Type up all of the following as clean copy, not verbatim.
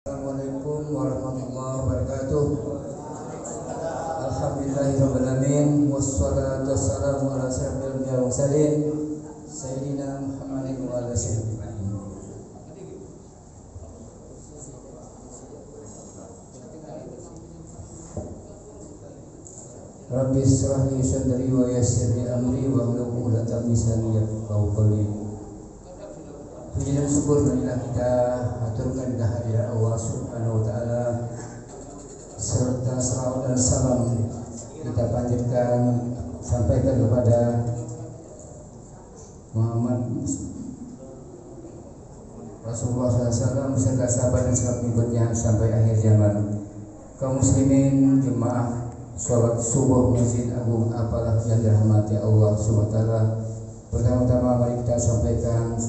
Assalamualaikum warahmatullahi wabarakatuh. Alhamdulillahirrahmanirrahim. Wassalatu wassalamu ala asyrafil anbiya'i wal mursalin Sayyidina Muhammadin wa ala alihi ajma'in. Rabbi israh li sadri wa yassir li amri wa hlul 'uqdatam min lisani yafqahu qawli. Puji dan syukur marilah kita aturkan kehadiran Allah Subhanahu wa taala serta salawat dan salam kita panjatkan sampaikan kepada Muhammad Rasulullah SAW beserta sahabat dan sahabat pengikutnya sampai akhir zaman. Kaum muslimin jemaah sholat subuh Masjid Agung Apalah yang dirahmati Allah Subhanahu wa taala. Pertama-tama mari kita sampaikan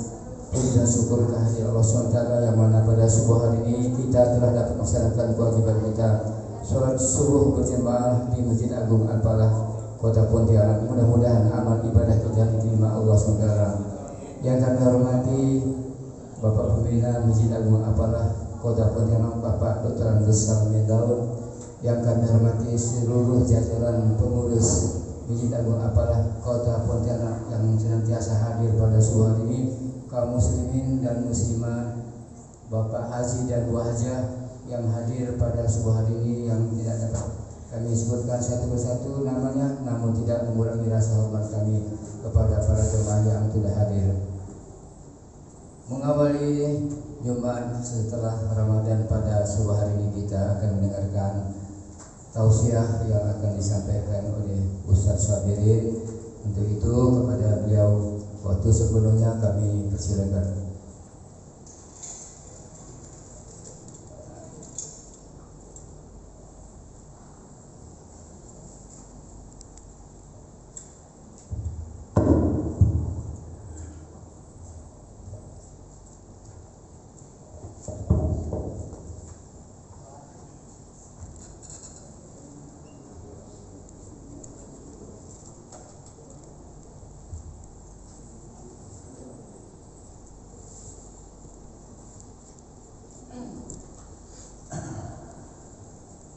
puji dan syukur kehadirat Allah SWT yang mana pada subuh hari ini kita telah dapat melaksanakan kewajiban kita sholat subuh berjamaah di Masjid Agung Apalah Kota Pontianak. Mudah-mudahan amal ibadah kita diterima Allah SWT. Yang kami hormati Bapak Pembina Masjid Agung Apalah Kota Pontianak, Bapak Dr. Andes Salmin Daud. Yang kami hormati seluruh jajaran pengurus Masjid Agung Apalah Kota Pontianak yang senantiasa hadir pada subuh hari ini, kaum muslimin dan muslimah, Bapak Haji dan Bu Hajah yang hadir pada subuh hari ini yang tidak dapat kami sebutkan satu persatu namanya, namun tidak mengurangi rasa hormat kami kepada para jemaah yang sudah hadir. Mengawali Jumat setelah Ramadan pada subuh hari ini kita akan mendengarkan tausiah yang akan disampaikan oleh Ustaz Sabirin. Untuk itu kepada beliau waktu sebelumnya kami persilakan.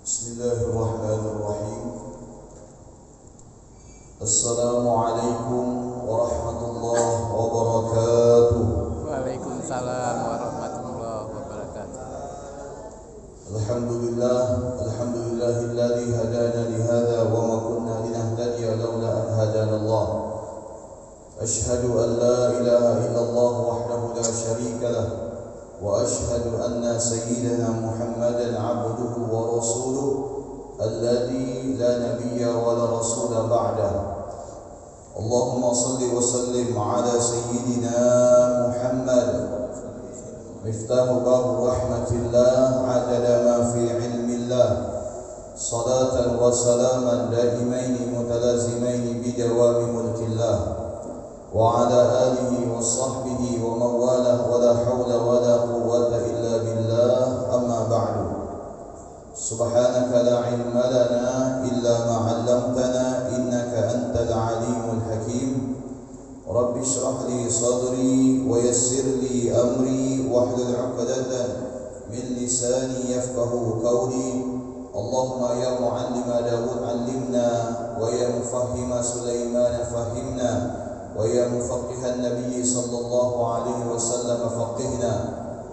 Bismillahirrahmanirrahim. Assalamualaikum warahmatullahi wabarakatuh. Waalaikumsalam warahmatullahi wabarakatuh. Alhamdulillahilladzi hadana li hadza wa ma kunna linahtadiya laula an hadana Allah. Ashhadu an la ilaha illallah wahdahu la syarika lah. وأشهد أن سيدنا محمدا عبده ورسوله الذي لا نبي ولا رسول بعده. اللهم صل وسلم على سيدنا محمد مفتاح باب رحمة الله عدد ما في علم الله صلاة وسلاما دائمين متلازمين بدوام ملك الله وعلى آله وصحبه ومن والاه ولا حول ولا قوة إلا بالله. أما بعد سبحانك لا علم لنا إلا ما علمتنا إنك أنت العليم الحكيم. رب اشرح لي صدري ويسر لي أمري واحلل عقدة من لساني يفقه قولي. اللهم يا معلم داود علمنا ويا مفهم سليمان فهمنا ويا مفقه النبي صلى الله عليه وسلم فقهنا.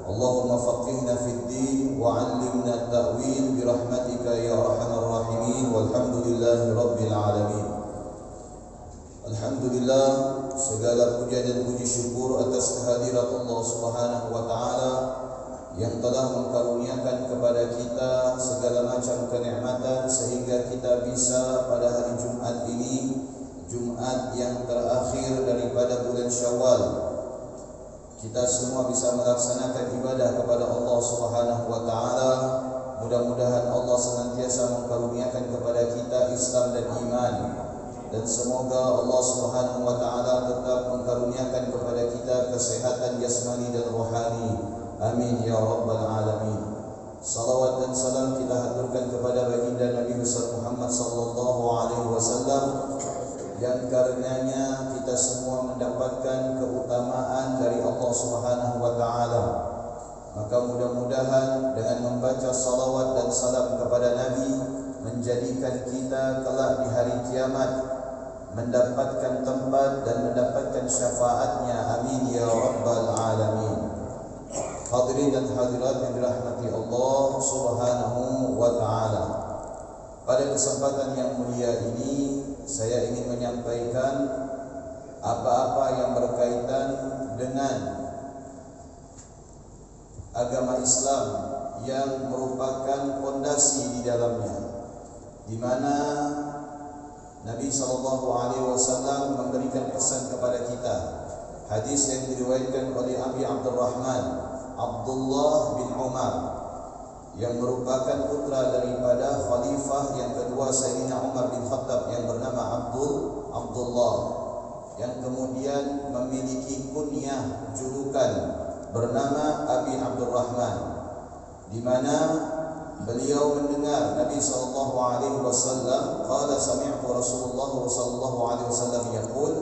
اللهم فقهنا في الدين وعلمنا التأويل برحمتك يا أرحم الراحمين والحمد لله رب العالمين. Alhamdulillah, segala puja dan puji syukur atas kehadirat Allah Subhanahu wa taala yang telah mengkaruniakan kepada kita segala macam kenikmatan sehingga kita bisa pada hari Jumat ini, Jumat yang terakhir daripada bulan Syawal, kita semua bisa melaksanakan ibadah kepada Allah Subhanahu wa taala. Mudah-mudahan Allah senantiasa mengkaruniakan kepada kita Islam dan iman, dan semoga Allah Subhanahu wa taala tetap mengkaruniakan kepada kita kesehatan jasmani dan rohani. Amin ya rabbal alamin. Salawat dan salam kita haturkan kepada baginda Nabi besar Muhammad sallallahu alaihi wasallam yang karenanya kita semua mendapatkan keutamaan dari Allah Subhanahu wa taala. Maka mudah-mudahan dengan dengan membaca salawat dan salam kepada Nabi menjadikan kita kelak di hari kiamat mendapatkan tempat dan mendapatkan syafaatnya. Amin ya rabbal alamin. Hadirin dan hadirat yang dirahmati Allah Subhanahu wa taala. Pada kesempatan yang mulia ini saya ingin menyampaikan apa-apa yang berkaitan dengan agama Islam yang merupakan fondasi di dalamnya, di mana Nabi SAW memberikan pesan kepada kita. Hadis yang diriwayatkan oleh Abi Abdurrahman Abdullah bin Umar, yang merupakan putra daripada khalifah yang kedua Sayyidina Umar bin Khattab, yang bernama Abdullah, yang kemudian memiliki kunyah julukan bernama Abi Abdurrahman, di mana beliau mendengar Nabi SAW qala sami'tu Rasulullah SAW yaqul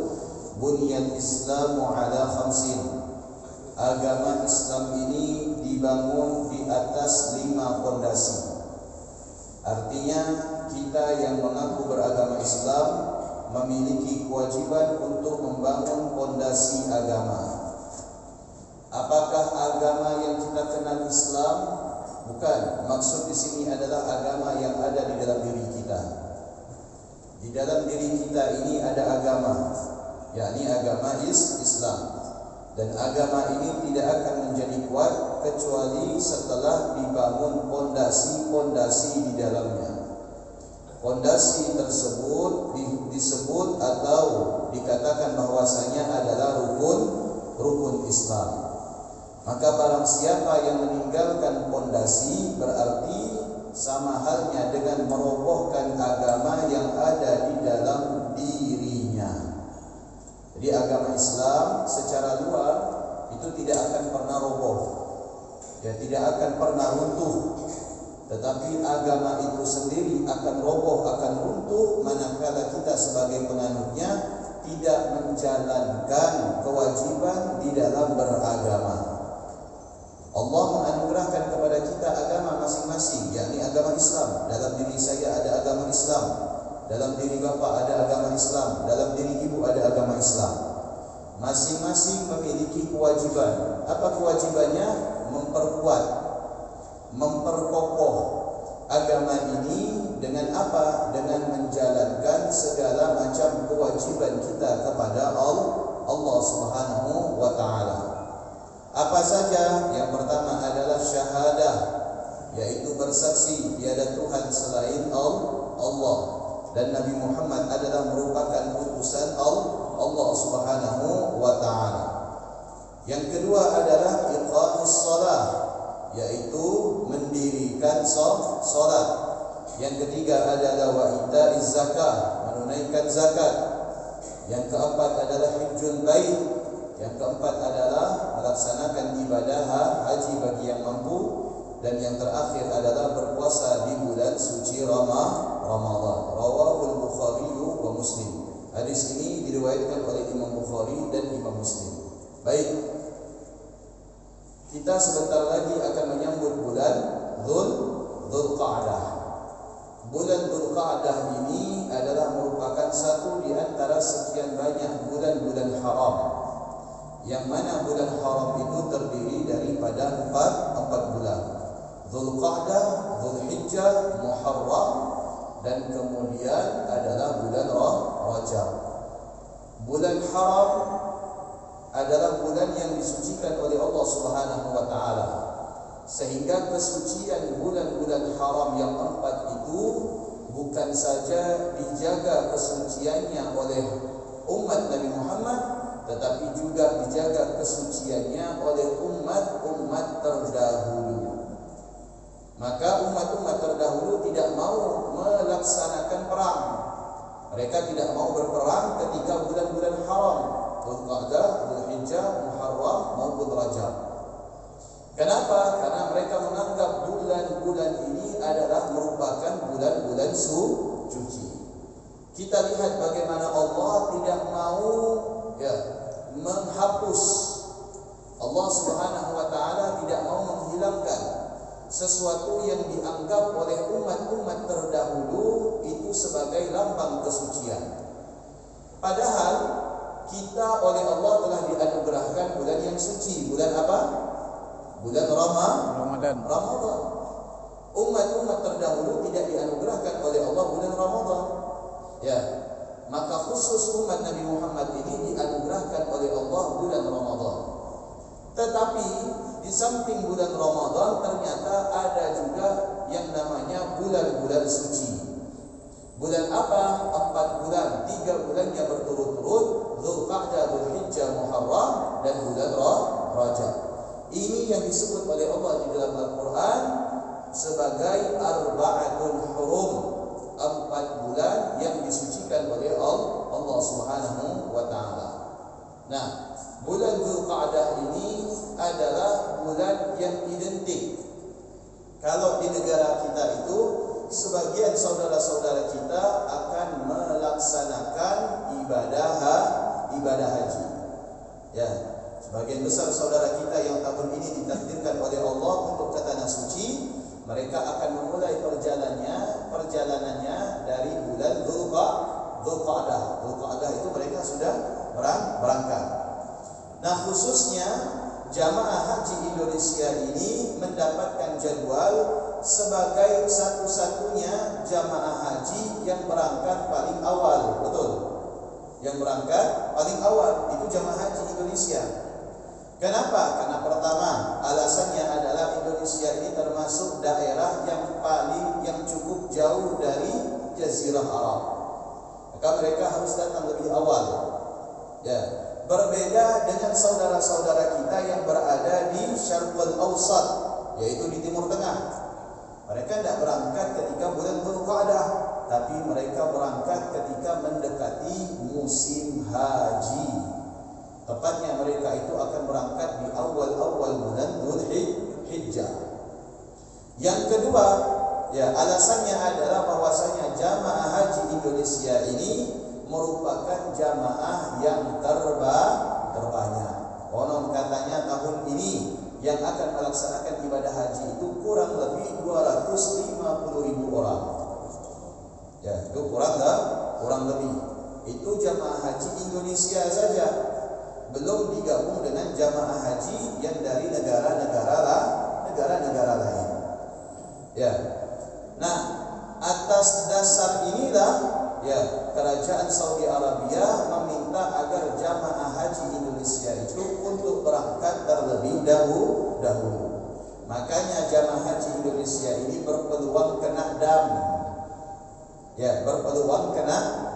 bunyal Islamu ala khamsin. Agama Islam ini dibangun di atas 5 fondasi. Artinya kita yang mengaku beragama Islam memiliki kewajiban untuk membangun fondasi agama. Apakah agama yang kita kenal Islam? Bukan. Maksud di sini adalah agama yang ada di dalam diri kita. Di dalam diri kita ini ada agama, yakni agama Islam. Dan agama ini tidak akan menjadi kuat kecuali setelah dibangun fondasi-fondasi di dalamnya. Fondasi tersebut disebut atau dikatakan bahwasanya adalah rukun Islam. Maka barang siapa yang meninggalkan fondasi berarti sama halnya dengan merobohkan agama yang ada di dalam dirinya. Jadi agama Islam secara luar itu tidak akan pernah roboh, tidak akan pernah runtuh. Tetapi agama itu sendiri akan roboh, akan runtuh manakala kita sebagai penganutnya tidak menjalankan kewajiban di dalam beragama. Allah menganugerahkan kepada kita agama masing-masing, yakni agama Islam. Dalam diri saya ada agama Islam, dalam diri bapa ada agama Islam, dalam diri ibu ada agama Islam. Masing-masing memiliki kewajiban. Apa kewajibannya? Memperkuat, memperkokoh agama ini dengan apa? Dengan menjalankan segala macam kewajiban kita kepada Allah Subhanahu wa taala. Apa saja? Yang pertama adalah syahadah, yaitu bersaksi tiada Tuhan selain Allah, dan Nabi Muhammad adalah merupakan utusan Allah Subhanahu wa taala. Yang kedua adalah iqamus shalah, yaitu mendirikan salat. Yang ketiga adalah wa itaiz zakah, menunaikan zakat. Yang keempat adalah hajjul bait. Yang keempat adalah melaksanakan ibadah haji bagi yang mampu. Dan yang terakhir adalah berpuasa di bulan suci Ramadan. Rawahul Bukhari wa Muslim. Hadis ini diriwayatkan oleh Imam Bukhari dan Imam Muslim. Baik, kita sebentar lagi akan menyambut bulan Dzulqa'dah. Bulan Dzulqa'dah ini adalah merupakan satu di antara sekian banyak bulan-bulan haram, yang mana bulan haram itu terdiri daripada empat bulan: Dzulqa'dah, Dzulhijjah, Muharram, dan kemudian adalah bulan Rajab. Bulan haram adalah bulan yang disucikan oleh Allah Subhanahu wa taala, sehingga kesucian bulan-bulan haram yang 4 itu bukan saja dijaga kesuciannya oleh umat Nabi Muhammad, tetapi juga dijaga kesuciannya oleh umat-umat terdahulu. Maka umat-umat terdahulu tidak mau melaksanakan perang. Mereka tidak mau berperang ketika bulan-bulan haram, Dzulqa'dah, Dzulhijjah, Muharram maupun Rajab. Kenapa? Karena mereka menganggap bulan-bulan ini adalah merupakan bulan-bulan suci. Kita lihat bagaimana Allah tidak mau menghapus. Allah Subhanahu wa taala tidak mau menghilangkan sesuatu yang dianggap oleh umat-umat terdahulu itu sebagai lambang kesucian. Padahal kita oleh Allah telah dianugerahkan bulan yang suci. Bulan apa? Bulan Ramadan. Umat-umat terdahulu tidak dianugerahkan oleh Allah bulan Ramadan. Ya, maka khusus umat Nabi Muhammad ini dianugerahkan oleh Allah bulan Ramadan. Tetapi di samping bulan Ramadan ternyata ada juga yang namanya bulan-bulan suci. Bulan apa? 4 bulan, 3 bulan yang berturut-turut, Dzulqa'dah, Dzulhijjah, Muharram, dan bulan Rajab. Ini yang disebut oleh Allah di dalam Al-Quran sebagai arba'atul hurum, 4 bulan yang disucikan oleh Allah Subhanahu wa taala. Nah, bulan Dzulqa'dah ini adalah bulan yang identik. Kalau di negara kita itu sebagian saudara-saudara kita akan melaksanakan ibadah haji. Ya, sebagian besar saudara kita yang tahun ini ditakdirkan oleh Allah untuk ke tanah suci, mereka akan memulai perjalanannya dari bulan Dzulqa'dah. Dzulqa'dah itu mereka sudah berangkat. Nah, khususnya jamaah haji Indonesia ini mendapatkan jadwal sebagai satu-satunya jamaah haji yang berangkat paling awal. Betul? Yang berangkat paling awal itu jamaah haji Indonesia. Kenapa? Karena pertama, alasannya adalah Indonesia ini termasuk daerah yang cukup jauh dari Jazirah Arab. Maka mereka harus datang lebih awal. Ya, berbeda dengan saudara-saudara kita yang berada di Syarqul Awsat, yaitu di Timur Tengah. Mereka tidak berangkat ketika bulan Dzulqa'dah, tapi mereka berangkat ketika mendekati musim haji. Tepatnya mereka itu akan berangkat di awal-awal bulan Dzulhijjah. Yang kedua, ya, alasannya adalah bahwasanya jamaah haji Indonesia ini merupakan jamaah yang terbanyak. Konon katanya tahun ini yang akan melaksanakan ibadah haji itu kurang lebih 250.000 orang. Ya, itu kurang lebih. Itu jamaah haji Indonesia saja. Belum digabung dengan jamaah haji yang dari negara-negara lain. Ya. Nah, atas dasar inilah ya, kerajaan Saudi Arabia meminta agar jamaah haji Indonesia itu untuk berangkat terlebih dahulu. Makanya jamaah haji Indonesia ini berpeluang kena dam. Ya, berpeluang kena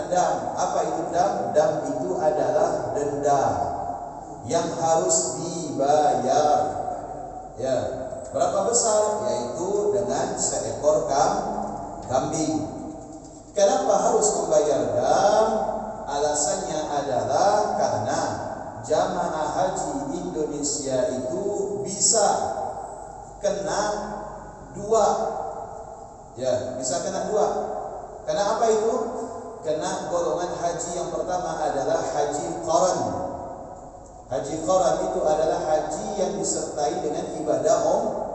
dam. Apa itu dam? Dam itu adalah denda yang harus dibayar. Ya, berapa besar? Yaitu dengan seekor kambing. Kenapa harus membayar dam? Alasannya adalah karena jamaah haji Indonesia itu bisa kena 2. Ya, bisa kena 2. Kena apa itu? Kena golongan haji yang pertama adalah haji qaran. Haji qaran itu adalah haji yang disertai dengan ibadah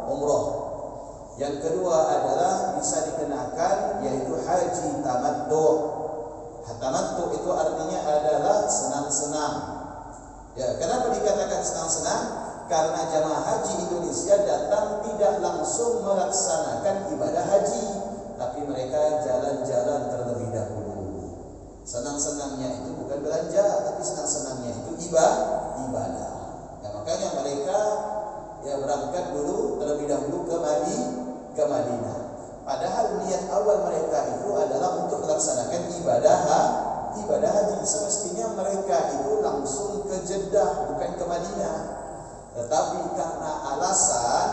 umroh. Yang kedua adalah bisa dikenakan yaitu haji tamattu. Tamattu itu artinya adalah senang-senang. Ya, kenapa dikatakan senang-senang? Karena jamaah haji Indonesia datang tidak langsung melaksanakan ibadah haji, tapi mereka jalan-jalan terlebih dahulu. Senang-senangnya itu bukan belanja, tapi senang-senangnya itu ibadah. Ya, makanya mereka ya berangkat dulu terlebih dahulu ke Madinah. Padahal niat awal mereka itu adalah untuk melaksanakan ibadah haji. Semestinya mereka itu langsung ke Jeddah, bukan ke Madinah. Tetapi karena alasan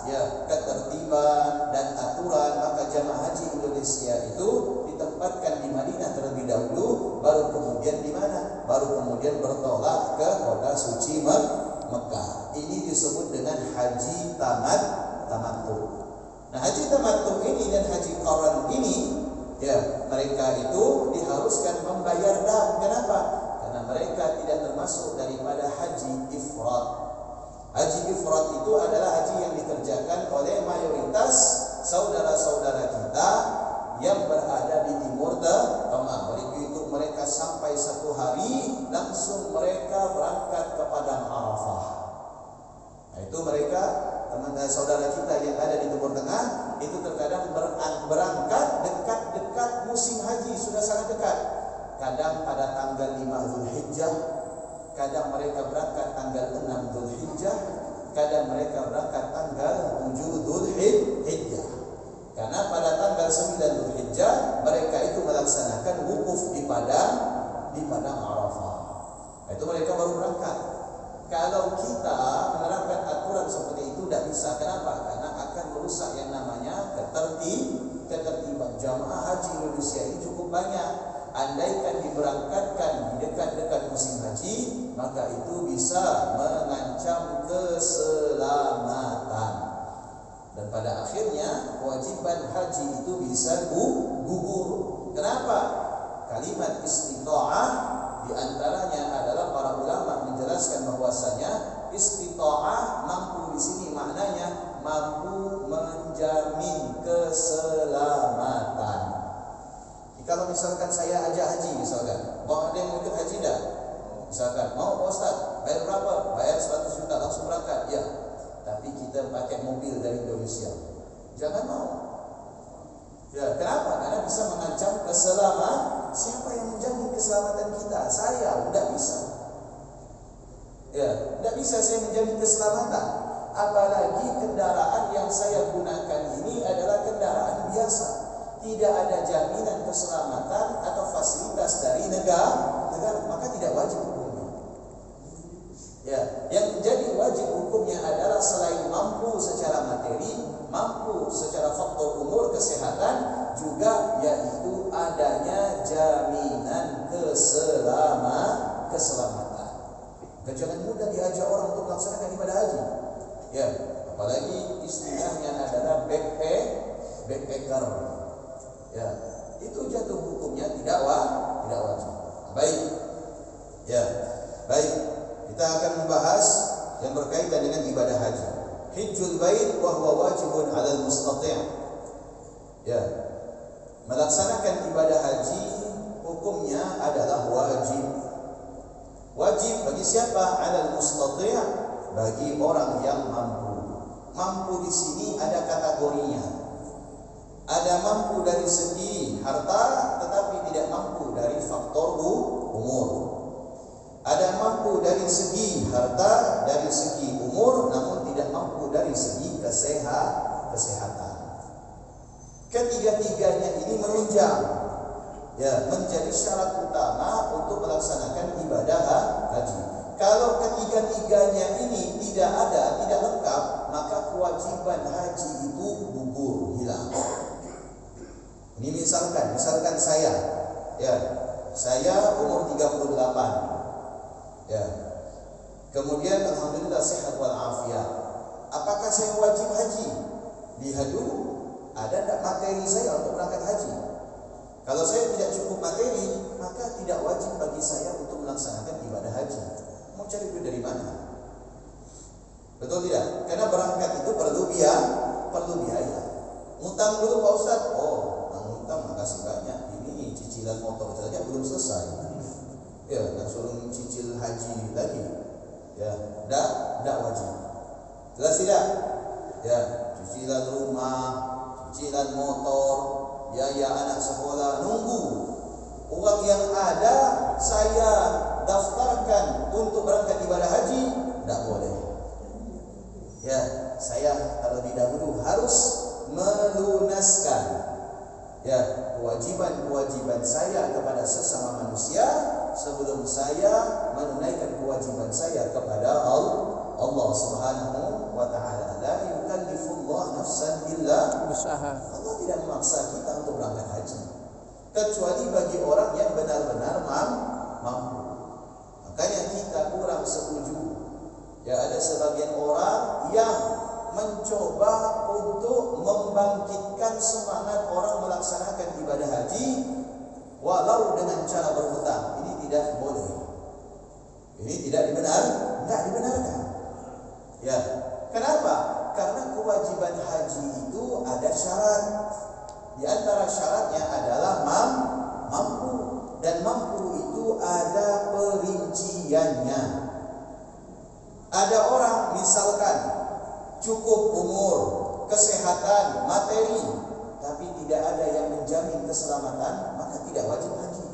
ya ketertiban dan aturan, maka jamaah haji Indonesia itu ditempatkan di Madinah terlebih dahulu, baru kemudian di mana? Baru kemudian bertolak ke kota suci Mekah. Ini disebut dengan haji tamattu. Nah, haji tamattu ini dan haji qaran ini ya, mereka itu diharuskan membayar dam. Kenapa? Karena mereka tidak termasuk daripada haji ifrad. Haji ifrad itu adalah haji yang dikerjakan oleh mayoritas saudara-saudara kita yang berada di timur tengah. Begitu mereka sampai 1 hari, langsung mereka berangkat ke padang Arafah. Nah, itu mereka teman saudara kita yang ada di timur tengah itu terkadang berangkat dekat-dekat musim haji, sudah sangat dekat. Kadang pada tanggal 5 Zulhijjah, kadang mereka berangkat tanggal 6 Zulhijjah, kadang mereka berangkat tanggal 7 Zulhijjah. Karena pada tanggal 9 Zulhijjah mereka itu melaksanakan wukuf di padang Arafah. Itu mereka baru berangkat. Kalau kita menerapkan aturan seperti itu tidak bisa. Kenapa? Karena akan merusak yang namanya ketertiban. Jamaah haji Indonesia ini cukup banyak. Andaikan diberangkatkan di dekat-dekat musim haji, maka itu bisa mengancam keselamatan. Dan pada akhirnya kewajiban haji itu bisa gugur. Kenapa? Kalimat istita'ah diantaranya adalah para ulama menjelaskan bahwasanya istita'ah mampu di sini maknanya mampu menjamin keselamatan. Kalau misalkan saya ajak haji misalkan, mau ada yang mau ikut haji dah? Misalkan, mau Pak Ustaz, bayar berapa? Bayar 100 juta langsung berangkat. Ya. Tapi kita pakai mobil dari Indonesia. Jangan mau. Ya, kenapa? Karena bisa mengancam keselamatan. Siapa yang menjamin keselamatan kita? Saya, tidak bisa. Ya, tidak bisa saya menjamin keselamatan. Apalagi kendaraan yang saya gunakan ini adalah kendaraan biasa. Tidak ada jaminan keselamatan atau fasilitas dari negara, maka tidak wajib hukumnya. Ya, yang menjadi wajib hukumnya adalah selain mampu secara materi, mampu secara faktor umur kesehatan, juga yaitu adanya jaminan keselamatan. Jangan mudah diajak orang untuk melaksanakan ibadah haji. Ya, apalagi istilahnya adalah backpacker. Ya, itu jatuh hukumnya tidak wajib. Baik. Ya, baik. Kita akan membahas yang berkaitan dengan ibadah haji. Hajjul bait wa huwa wajibun 'alal mustati'. Ya. Melaksanakan ibadah haji hukumnya adalah wajib. Wajib bagi siapa? 'Alal mustati', bagi orang yang mampu. Mampu di sini ada kategorinya. Ada mampu dari segi harta tetapi tidak mampu dari faktor umur. Ada mampu dari segi harta, dari segi umur, namun tidak mampu dari segi kesehatan. Ketiga-tiganya ini menunjang, ya, menjadi syarat utama untuk melaksanakan ibadah haji. Kalau ketiga-tiganya ini tidak ada, tidak lengkap, maka kewajiban haji itu gugur, hilang. Ini misalkan saya, ya, saya umur 38, ya, kemudian alhamdulillah sehat walafiat. Apakah saya wajib haji? Lihat dulu, ada tak materi saya untuk berangkat haji? Kalau saya tidak cukup materi, maka tidak wajib bagi saya untuk melaksanakan ibadah haji. Mau cari duit dari mana? Betul tidak? Karena berangkat itu perlu biaya. Ngutang dulu Pak Ustaz. Oh, ngutang makasih banyak. Ini cicilan motor saja belum selesai. Ya, dan suruh cicil haji lagi. Ya, tidak wajib. Jelas tidak? Ya, cicilan rumah, cicilan motor, biaya anak sekolah, nunggu. Uang yang ada saya daftarkan untuk berangkat ibadah haji, tidak boleh. Ya, saya terlebih dahulu harus melunaskan, ya, kewajiban saya kepada sesama manusia sebelum saya menunaikan kewajiban saya kepada Allah Subhanahu wa ta'ala. La yukallifullahu nafsan illa wus'aha. Allah tidak memaksa kita untuk berangkat haji kecuali bagi orang yang benar-benar mampu. Makanya kita kurang setuju, ya, ada sebagian orang yang mencoba untuk membangkitkan semangat orang melaksanakan ibadah haji walau dengan cara berhutang. Ini tidak boleh. Ini tidak dibenarkan. Ya, kenapa? Karena kewajiban haji itu ada syarat. Di antara syaratnya adalah mampu, dan mampu itu ada perinciannya. Ada orang misalkan cukup umur, kesehatan, materi, tapi tidak ada yang menjamin keselamatan, maka tidak wajib haji.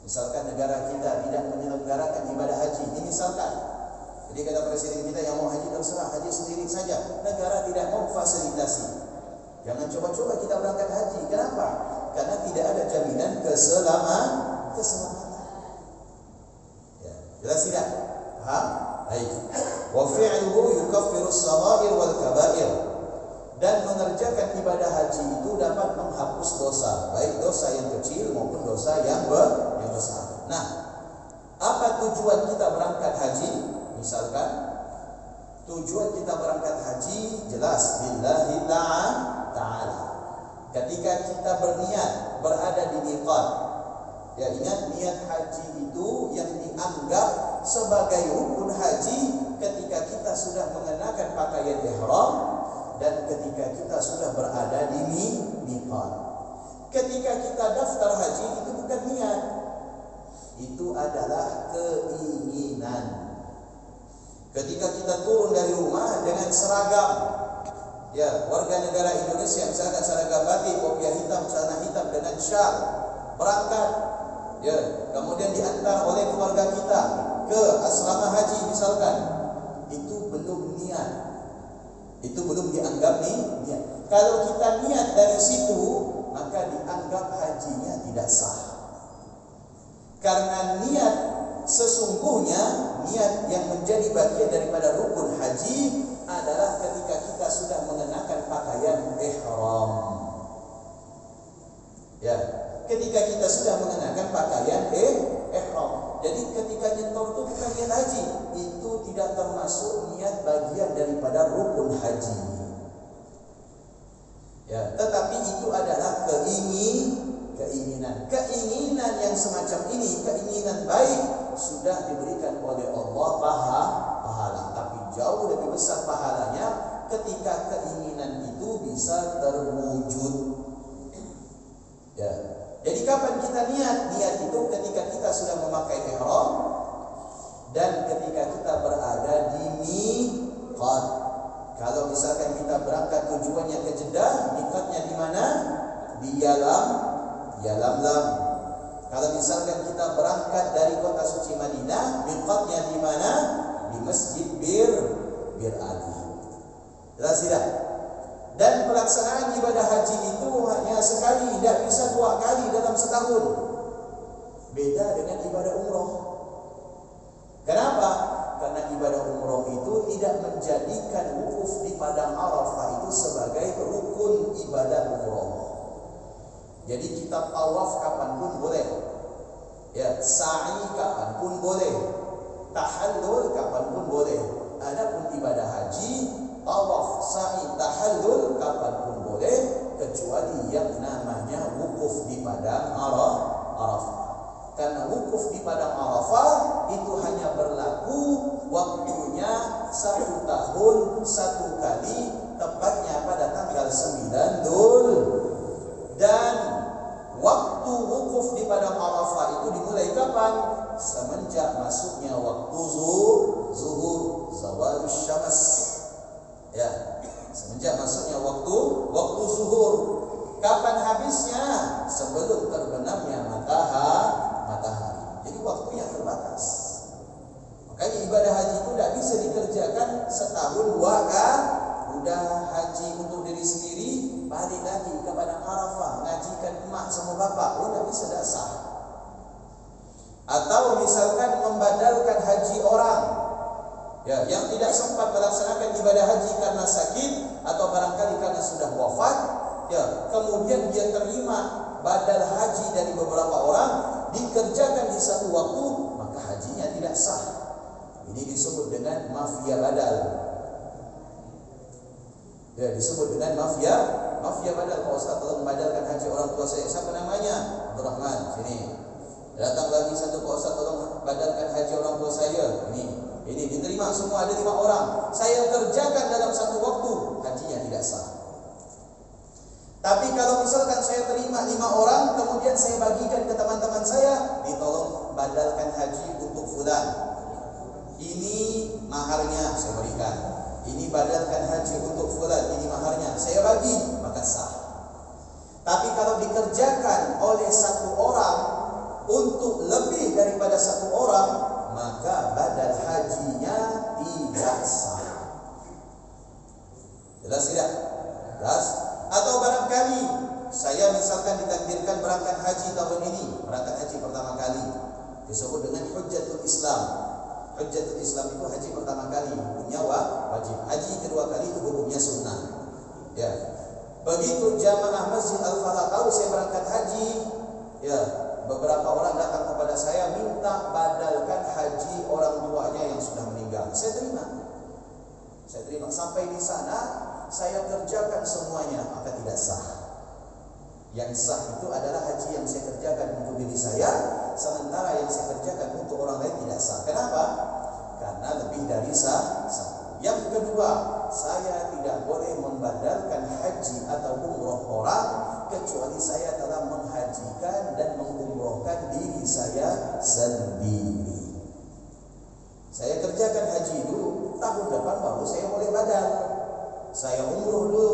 Misalkan negara kita tidak menyelenggarakan ibadah haji, ini misalkan. Jadi kata presiden kita, yang mau haji terserah, haji sendiri saja. Negara tidak mau fasilitasi. Jangan coba-coba kita berangkat haji. Kenapa? Karena tidak ada jaminan keselamatan. Ya, jelas tidak? Paham? Baik. Wa fi'luhu yukaffiru as-saghair wal kaba'ir. Dan mengerjakan ibadah haji itu dapat menghapus dosa, baik dosa yang kecil maupun dosa yang besar. Nah, apa tujuan kita berangkat haji? Misalkan tujuan kita berangkat haji jelas lillahi ta'ala. Ketika kita berniat berada di miqat, ya ingat, niat haji itu yang dianggap sebagai rukun haji ketika kita sudah mengenakan pakaian ihram dan ketika kita sudah berada di miqat. Ketika kita daftar haji itu bukan niat, itu adalah keinginan. Ketika kita turun dari rumah dengan seragam, ya, warga negara Indonesia, misalkan seragam batik, kopiah hitam, celana hitam dengan syal, berangkat, ya, kemudian diantar oleh keluarga kita ke asrama haji misalkan, itu belum niat, itu belum dianggap niat. Kalau kita niat dari situ, maka dianggap hajinya tidak sah. Karena niat sesungguhnya, niat yang menjadi bagian daripada rukun haji adalah ketika kita sudah mengenakan pakaian ihram. Ya, ketika kita sudah mengenakan pakaian ihram. Jadi ketika nyetor itu bukan niat haji, itu tidak termasuk niat bagian daripada rukun haji. Ya, tetapi itu adalah keinginan. Keinginan yang semacam ini, keinginan baik, sudah diberikan oleh Allah pahala. Tapi jauh lebih besar pahalanya ketika keinginan itu bisa terwujud. Ya. Jadi kapan kita niat? Niat itu ketika kita sudah memakai ihram dan ketika kita berada di miqat. Kalau misalkan kita berangkat tujuannya ke Jeddah, miqatnya di mana? Di Yalamlam. Kalau misalkan kita berangkat dari kota suci Madinah, miqatnya di mana? Di Masjid Bir Ali. Jelas tidak? Dan pelaksanaan ibadah haji itu hanya sekali, tidak bisa 2 kali dalam setahun. Beda dengan ibadah umroh. Kenapa? Karena ibadah umroh itu tidak menjadikan wukuf di padang Arafah itu sebagai rukun ibadah umroh. Jadi kita tawaf kapanpun boleh, ya, sa'i kapanpun boleh, tahallul kapanpun boleh. Adapun ibadah haji, tawaf, sa'i, tahallul kapanpun boleh, kecuali yang namanya wukuf di padang Arafah. Karena wukuf di padang Arafah itu hanya berlaku waktunya 1 tahun 1 kali, tepatnya pada tanggal 9 Dhul. Dan waktu wukuf di padang Arafah itu dimulai kapan? Semenjak masuknya waktu zuhur, zawalus syams. Ya, semenjak masuknya waktu zuhur. Kapan habisnya? Sebelum terbenamnya matahari. Jadi waktunya terbatas. Makanya ibadah haji itu tidak bisa dikerjakan setahun 2 kali. Udah haji untuk diri sendiri, balik lagi ke padang Arafah, ngajikan emak sama bapak, tidak bisa, tidak sah. Atau misalkan membadalkan haji orang, ya, yang tidak sempat melaksanakan ibadah haji karena sakit atau barangkali karena sudah wafat, ya, kemudian dia terima badal haji dari beberapa orang, dikerjakan di satu waktu, maka hajinya tidak sah. Ini disebut dengan mafia badal. Ya, disebut dengan mafia badal. Pak Ustaz, tolong membadalkan haji orang tua saya. Siapa namanya? Abdurrahman. Sini. Datang lagi satu, Pak Ustaz, tolong badalkan haji orang tua saya. Ini. Ini diterima semua, ada 5 orang. Saya kerjakan dalam satu waktu, hajinya tidak sah. Tapi kalau misalkan saya terima 5 orang, kemudian saya bagikan ke teman-teman saya, ditolong badalkan haji untuk fulan. Ini maharnya saya berikan. Ini badalkan haji untuk fulan, ini maharnya saya bagi, maka sah. Tapi kalau dikerjakan oleh 1 orang untuk lebih daripada 1 orang, maka badal hajinya tidak sah. Jelas tidak? Jelas? Atau barangkali saya misalkan ditakdirkan berangkat haji tahun ini, berangkat haji pertama kali, disebut dengan Hujjatul Islam. Hujjatul Islam itu haji pertama kali, hukumnya wajib. Haji kedua kali itu hukumnya sunnah. Ya. Begitu jamaah Masjid Al-Falah tahu saya berangkat haji, ya, beberapa orang datang kepada saya minta badalkan haji orang tuanya yang sudah meninggal. Saya terima. Sampai di sana saya kerjakan semuanya, maka tidak sah. Yang sah itu adalah haji yang saya kerjakan untuk diri saya, sementara yang saya kerjakan untuk orang lain tidak sah. Kenapa? Karena lebih dari satu. Yang kedua, saya tidak boleh membadalkan haji atau umroh orang kecuali saya telah menghajikan dan mengumrohkan diri saya sendiri. Saya kerjakan haji dulu, tahun depan baru saya boleh badal. Saya umroh dulu,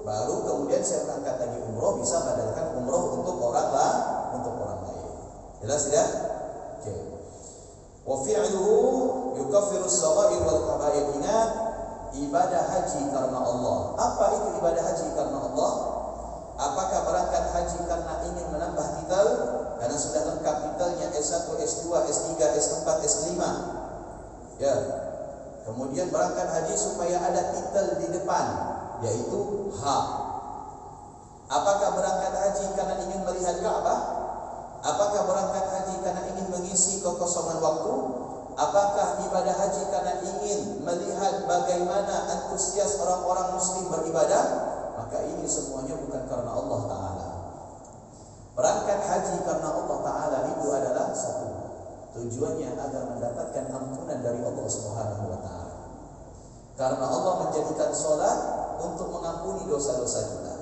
baru kemudian saya berangkat lagi umroh, bisa badalkan umroh untuk orang lain. Jelas tidak? Oke. Wa fi'luhu yukaffiru as-saghair wal kaba'ir. Ibadah haji karena Allah. Apa itu ibadah haji karena Allah? Apakah berangkat haji karena ingin menambah titel? Karena sudah lengkap titelnya S1, S2, S3, S4, S5. Ya. Kemudian berangkat haji supaya ada titel di depan, yaitu H. Apakah berangkat haji karena ingin melihat Ka'bah? Apakah berangkat haji karena ingin mengisi kekosongan waktu? Apakah ibadah haji karena ingin melihat bagaimana antusias orang-orang muslim beribadah? Maka ini semuanya bukan karena Allah Ta'ala. Berangkat haji karena Allah Ta'ala itu adalah satu, tujuannya agar mendapatkan ampunan dari Allah Subhanahu wa Ta'ala. Karena Allah menjadikan sholat untuk mengampuni dosa-dosa kita.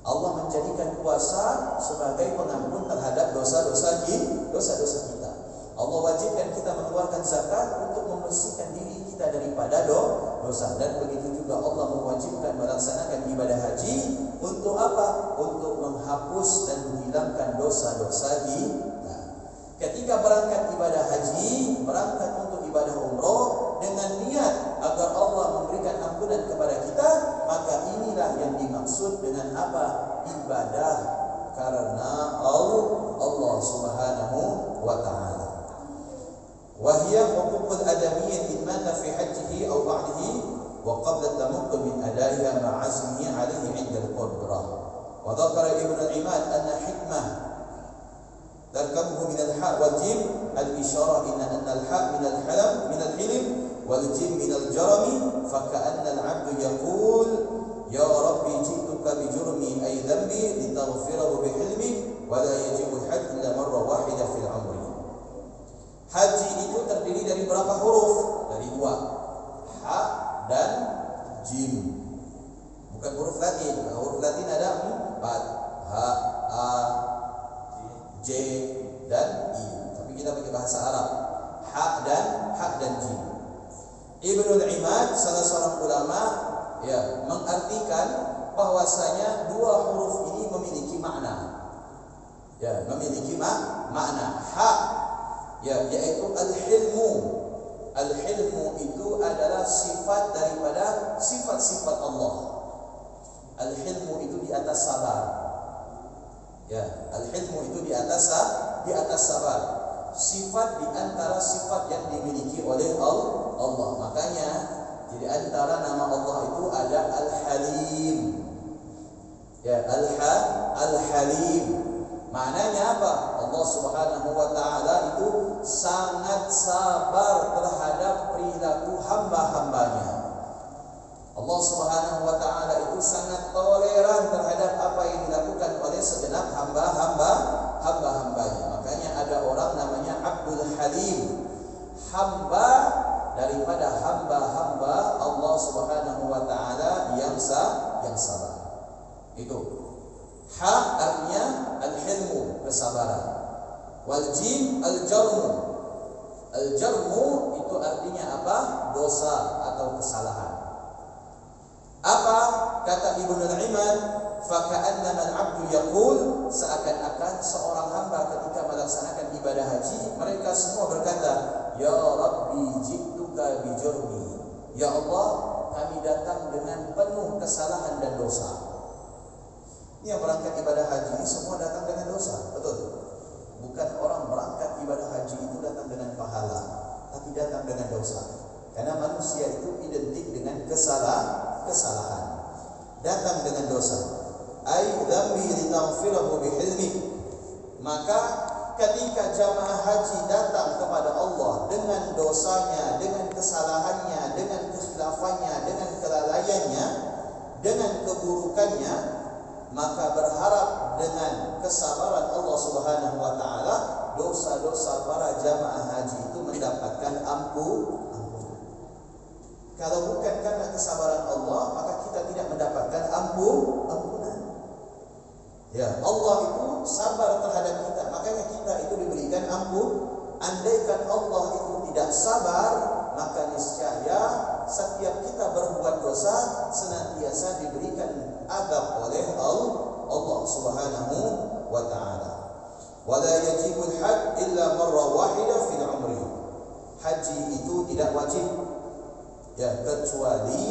Allah menjadikan puasa sebagai pengampun terhadap dosa-dosa kita. Allah wajibkan kita mengeluarkan zakat untuk membersihkan diri kita daripada dosa. Dan begitu juga Allah mewajibkan melaksanakan ibadah haji untuk apa? Untuk menghapus dan menghilangkan dosa-dosa kita. Ketika berangkat ibadah haji, berangkat untuk ibadah umroh dengan niat agar Allah memberikan ampunan kepada kita, maka inilah yang dimaksud dengan apa? Ibadah karena Allah Subhanahu wa Ta'ala. وهي حقوق الآدمية إن مات في حجه أو بعده وقبل التمكن من أدائها مع عزمه عليه عند القدرة. وذكر ابن العماد أن حكمة تركبه من الحاء والجيم الإشارة أن الحاء من الحلم والجيم من الجرم، فكأن العبد يقول يا ربي جئتك بجرمي أي ذنبي لتغفره بحلمك ولا يجب الحج إلا مرة واحدة في العمر. Haji itu terdiri dari berapa huruf? Dari 2, ha dan jim. Bukan huruf Latin. Huruf Latin ada 4, ha, a, j dan i. Tapi kita pakai bahasa Arab. Ha dan jim. Ibnul Imad, salah seorang ulama, ya, mengartikan bahwasanya 2 huruf ini memiliki makna. Ya, memiliki makna. Ha, ya, yaitu al-hilmu. Al-hilmu itu adalah sifat daripada sifat-sifat Allah. Al-hilmu itu di atas sabar. Ya, al-hilmu itu di atas sabar. Sifat di antara sifat yang dimiliki oleh Allah. Makanya di antara nama Allah itu ada Al-Halim. Ya, Al-Halim. Maknanya apa? Allah Subhanahu wa Ta'ala itu sangat sabar terhadap perilaku hamba-hambanya. Allah Subhanahu wa Ta'ala itu sangat toleran terhadap apa yang dilakukan oleh segenap hamba-hambanya. Makanya ada orang namanya Abdul Halim, hamba Itu. Ha artinya al-hilmu, kesabaran. Wal jim al-jarmu. Al-jarmu itu artinya apa? Dosa atau kesalahan. Apa kata Ibnu Al-Imad? Faka'annama al-'abdu yaqul, seakan-akan seorang hamba ketika melaksanakan ibadah haji, mereka semua berkata, ya Rabbi jituka bijurmi. Ya Allah, kami datang dengan penuh kesalahan dan dosa. Ini yang berangkat ibadah haji ini semua datang dengan dosa, betul? Bukan orang berangkat ibadah haji itu datang dengan pahala, tapi datang dengan dosa. Karena manusia itu identik dengan kesalahan. Datang dengan dosa. Ai dzambi litaghfirahu bihilmik. Maka ketika jamaah haji datang kepada Allah dengan dosanya, dengan kesalahannya, dengan kekhilaafannya, dengan kelalaiannya, dengan keburukannya, maka berharap dengan kesabaran Allah Subhanahu wa taala dosa-dosa para jamaah haji itu mendapatkan ampunan. Kalau bukan karena kesabaran Allah, maka kita tidak mendapatkan ampunan. Ya, Allah itu sabar terhadap kita, makanya kita itu diberikan ampun. Andaikan Allah itu tidak sabar, maka niscaya setiap kita berbuat dosa senantiasa diberikan azab oleh Allah Subhanahu wa taala. Wala yajibul hajj illa marra wahidah fil umri. Haji itu tidak wajib, ya, kecuali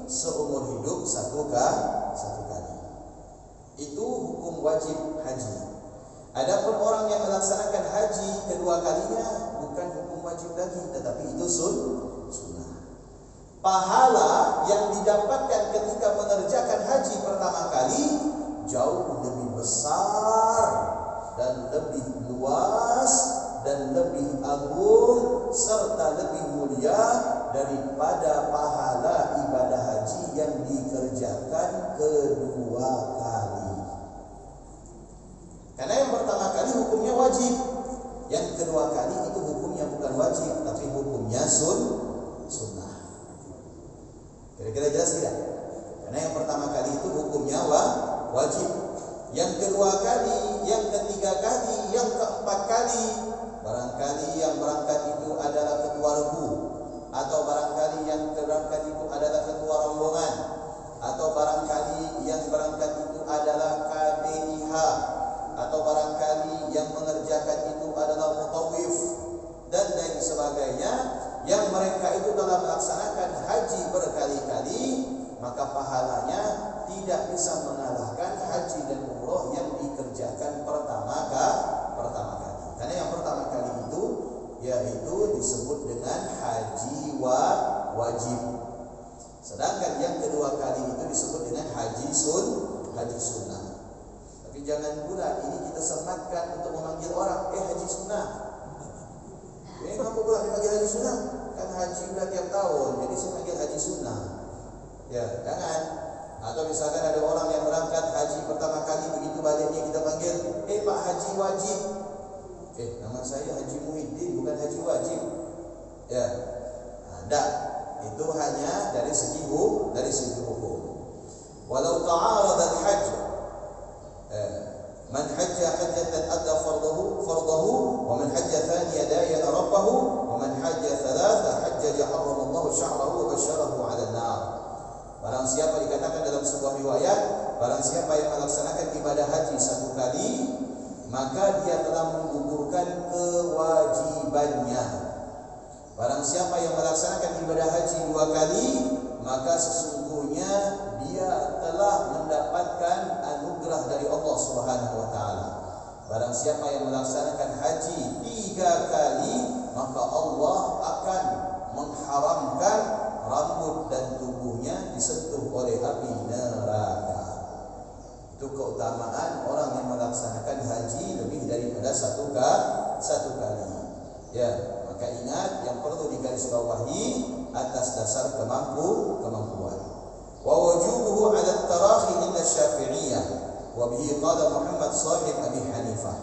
seumur hidup satu kali. Itu hukum wajib haji. Adapun orang yang melaksanakan haji kedua kalinya bukan hukum wajib lagi, tetapi itu sunnah. Pahala yang didapatkan ketika mengerjakan haji pertama kali jauh lebih besar dan lebih luas dan lebih agung serta lebih mulia daripada pahala ibadah haji yang dikerjakan kedua kali. Karena yang pertama kali hukumnya wajib, yang kedua kali itu hukumnya bukan wajib, tapi hukumnya sunnah. Kira-kira jelas tidak? Karena yang pertama kali itu hukumnya wajib, yang kedua kali, yang ketiga kali, yang keempat kali, barangkali yang berangkat itu adalah ketua regu, atau barangkali yang berangkat itu adalah ketua rombongan, atau barangkali yang berangkat itu adalah KDIH, atau barangkali yang mengerjakan itu adalah mutawif dan lain sebagainya, yang mereka itu telah melaksanakan haji berkali-kali, maka pahalanya tidak bisa mengalahkan haji dan umroh yang dikerjakan pertama kali. Karena yang pertama kali itu yaitu disebut dengan haji wajib. Sedangkan yang kedua kali itu disebut dengan haji sunnah. Tapi jangan pula ini kita sematkan untuk memanggil orang, haji sunnah. Kenapa pula dipanggil haji sunnah? Kan haji udah tiap tahun, jadi saya panggil haji sunnah. Ya, jangan. Atau misalkan ada orang yang berangkat haji pertama kali, begitu baliknya kita panggil, Pak Haji Wajib. Nama saya Haji Muhyiddin, bukan Haji Wajib. Ya, tidak. Itu hanya dari segi hukum. Walau ta'arad al-hajj, man hajja hajjatan adda fardahu, wa man hajja thaniya dayana rabbahu, wa man hajja thalatha hajja harrama Allah sya'rahu wa basyarahu 'ala an-nar. Barang siapa dikatakan dalam sebuah riwayat, barang siapa yang melaksanakan ibadah haji satu kali, maka dia telah menggugurkan kewajibannya. Barang siapa yang melaksanakan ibadah haji dua kali, maka sesungguhnya dia telah mendapatkan anugerah dari Allah Subhanahu wa taala. Barang siapa yang melaksanakan haji 3 kali, maka Allah akan mengharamkan rambut dan tubuhnya disentuh oleh api neraka. Itu keutamaan orang yang melaksanakan haji lebih daripada satu kali. Ya, maka ingat yang perlu digarisbawahi atas dasar kemampuan. Wa wujubuhu 'ala at-tarahi inda Syafi'iyah wa bihi qala Muhammad sahib Abi Hanifah.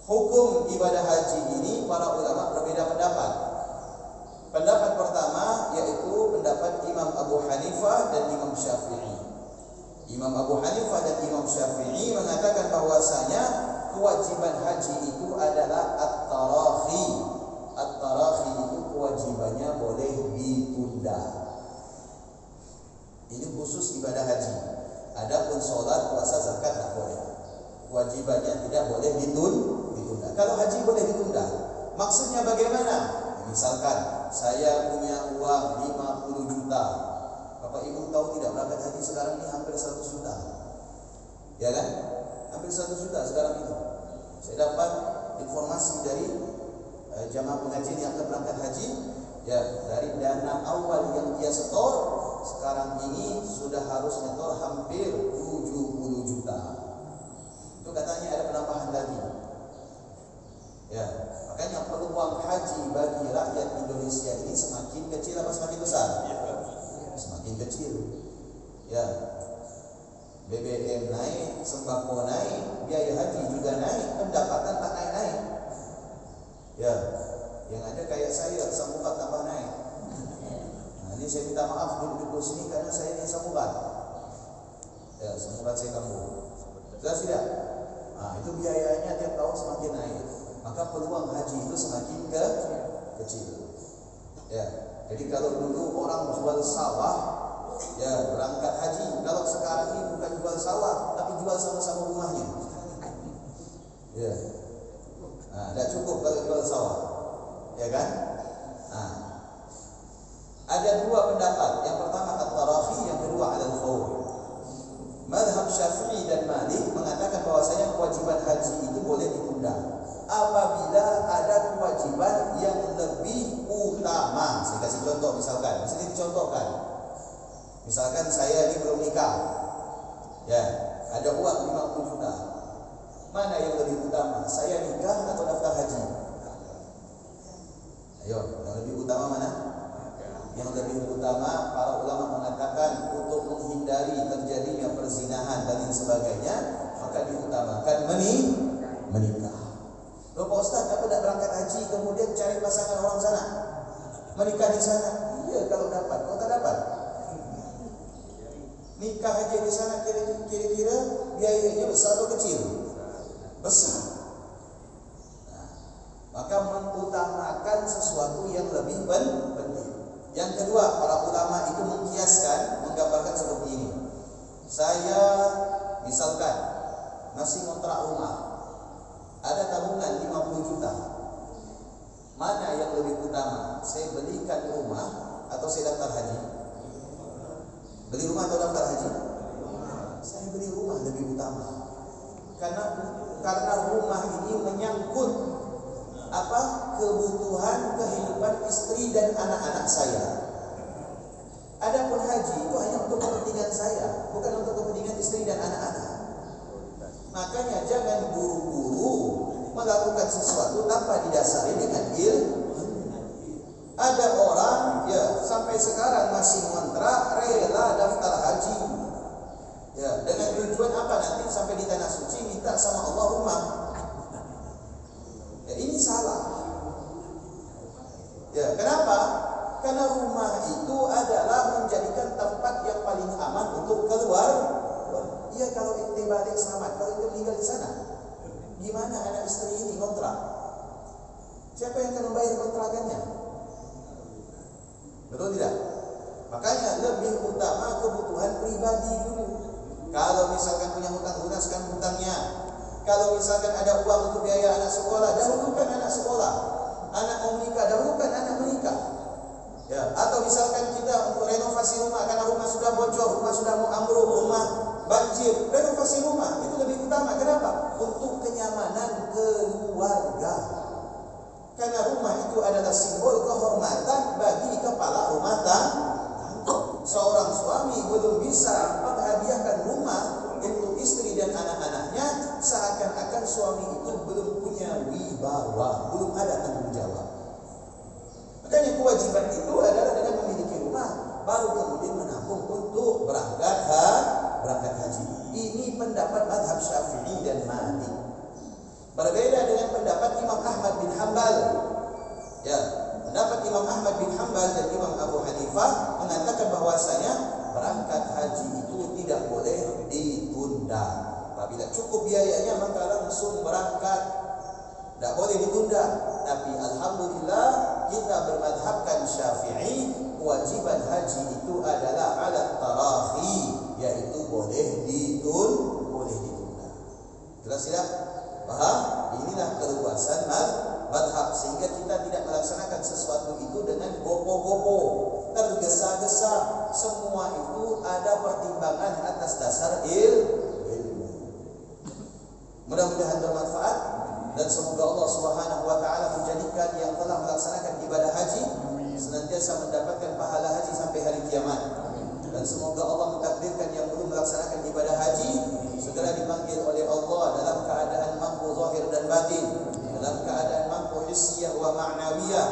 Hukum ibadah haji ini para ulama berbeda pendapat. Pendapat pertama yaitu pendapat Imam Abu Hanifah dan Imam Syafi'i. Imam Abu Hanifah dan Imam Syafi'i mengatakan bahwasanya kewajiban haji itu adalah at-tarahi. At-tarahi itu kewajibannya boleh ditunda. Ini khusus ibadah haji. Adapun sholat, puasa, zakat tak boleh. Kewajibannya tidak boleh ditunda. Kalau haji boleh ditunda. Maksudnya bagaimana? Misalkan saya punya uang 50 juta. Bapak Ibu tahu tidak, berangkat haji sekarang ini hampir 100 juta. Ya kan? Hampir 100 juta sekarang ini. Saya dapat informasi dari jamaah pengajian yang akan berangkat haji, ya, dari dana awal yang dia setor sekarang ini sudah harus nyetor hampir 70 juta. Itu katanya ada penambahan lagi. Ya, makanya peluang haji bagi rakyat Indonesia ini semakin kecil apa semakin besar? Semakin kecil. Ya, BBM naik, sembako naik, biaya haji juga naik, pendapatan tak naik-naik. Ya, yang ada kayak saya, sambukat tambah naik. Nah, ini saya minta maaf duduk di sini karena saya ini sambukat. Ya, sambukat saya kambuh. Jelas tidak? Nah, itu biayanya tiap tahun semakin naik. Maka peluang haji itu semakin kecil. Ya, jadi kalau dulu orang jual sawah, ya berangkat haji. Kalau sekarang ini bukan jual sawah, tapi jual sama-sama rumahnya. Ya, nah, tidak cukup kalau jual sawah, ya kan? Nah, ada dua pendapat. Yang pertama at-tarahi, yang kedua al-fawr. Mazhab Syafi'i dan Malik mengatakan bahwasanya kewajiban haji itu boleh ditunda apabila ada kewajiban yang lebih utama. Saya kasih contoh, misalkan, bisa dicontohkan. Misalkan saya ini belum nikah, ya, ada uang 50 juta. Mana yang lebih utama, saya nikah atau daftar haji? Ayo, yang lebih utama mana? Yang lebih utama, para ulama mengatakan untuk menghindari terjadinya perzinahan dan lain sebagainya, maka diutamakan menikah. Loh Pak Ustaz, apa tidak berangkat haji kemudian cari pasangan orang sana, menikah di sana? Iya, kalau dapat. Kalau tak dapat, nikah haji di sana kira-kira biayanya besar atau kecil? Besar. Nah, maka mengutamakan sesuatu yang lebih penting. Yang kedua, para ulama itu mengkiaskan, menggambarkan seperti ini. Saya misalkan masih ngontrak rumah, ada tabungan 50 juta. Mana yang lebih utama? Saya belikan rumah atau saya daftar haji? Beli rumah atau daftar haji? Saya beli rumah lebih utama. Karena rumah ini menyangkut kebutuhan kehidupan istri dan anak-anak saya. Adapun haji itu hanya untuk kepentingan saya, bukan untuk kepentingan istri dan anak-anak. Makanya jangan buru-buru melakukan sesuatu tanpa didasari dengan ilmu. Ada orang ya sampai sekarang masih ngontrak, rela daftar haji. Ya, dengan tujuan apa? Nanti sampai di tanah suci minta sama Allah rumah. Ya, ini salah. Ya, kenapa? Karena rumah itu adalah menjadikan tempat yang paling aman untuk keluar. Iya, kalau ente balik selamat, kalau ente meninggal di sana, gimana anak istri ini kontrak? Siapa yang akan membayar kontrakannya? Betul tidak? Makanya lebih utama kebutuhan pribadi dulu. Kalau misalkan punya hutang, lunaskan hutangnya. Kalau misalkan ada uang untuk biaya anak sekolah, dahulukan anak sekolah. Anak mau menikah, dahulukan anak menikah. Ya, atau misalkan kita untuk renovasi rumah karena rumah sudah bocor, rumah sudah mau ambruk, rumah banjir, renovasi rumah itu lebih utama. Kenapa? Untuk kenyamanan keluarga. Karena rumah itu adalah simbol kehormatan bagi kepala rumah tangga. Seorang suami belum bisa menghadiahkan rumah untuk istri dan anak-anaknya, seakan-akan suami itu belum punya wibawa, belum ada tanggung jawab. Makanya kewajiban itu adalah dengan memiliki rumah, baru kemudian menabung untuk berangkat haji. Ini pendapat mazhab Syafi'i dan Malik. Berbeda dengan pendapat Imam Ahmad bin Hanbal. Ya, pendapat Imam Ahmad bin Hanbal dan Imam Abu Hanifah mengatakan bahwasanya berangkat haji itu tidak boleh ditunda. Apabila cukup biayanya maka langsung berangkat, tidak boleh ditunda. Tapi alhamdulillah kita bermadhabkan Syafi'i, kewajiban haji itu adalah ala tarahi, yaitu boleh ditunda. Jelas tidak? Paham? Inilah keluasan madhab, sehingga kita tidak melaksanakan sesuatu itu dengan gopo-gopo, tergesa-gesa. Semua itu ada pertimbangan atas dasar ilmu. Mudah-mudahan bermanfaat, dan semoga Allah Subhanahu wa taala menjadikan yang telah melaksanakan ibadah haji senantiasa mendapatkan pahala haji sampai hari kiamat. Dan semoga Allah mentakdirkan yang belum melaksanakan ibadah haji segera dipanggil oleh Allah dalam keadaan mampu zahir dan batin, dalam keadaan mampu hissiyah wa ma'nawiyah,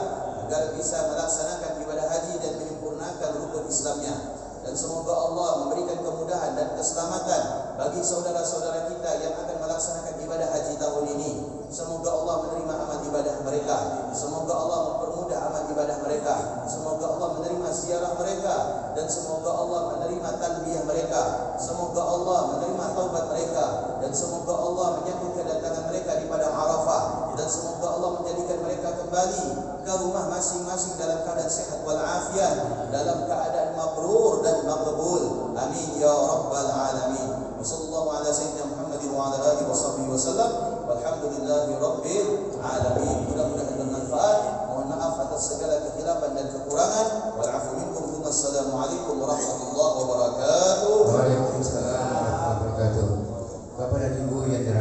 agar bisa melaksanakan ibadah haji dan menyempurnakan rukun Islamnya. Dan semoga Allah memberikan kemudahan dan keselamatan bagi saudara-saudara kita yang akan melaksanakan ibadah haji tahun ini. Semoga Allah menerima amal ibadah mereka. Semoga Allah mempermudah amal ibadah mereka. Semoga Allah menerima ziarah mereka. Dan semoga Allah menerima talbiyah mereka. Semoga Allah menerima taubat mereka. Dan semoga Allah menyambut kedatangan mereka di padang Arafah. Dan semoga Allah menjadikan mereka kembali ke rumah masing-masing dalam keadaan sehat walafiat, dalam keadaan mabrur dan maqbul. Amin ya rabbal alamin. Wassallallahu ala sayyidina Muhammadin wa ala alihi washabbihi wasallam. Walhamdulillahi rabbil alamin. Mudah-mudahan bermanfaat. Mohon maaf atas segala kekhilafan dan kekurangan.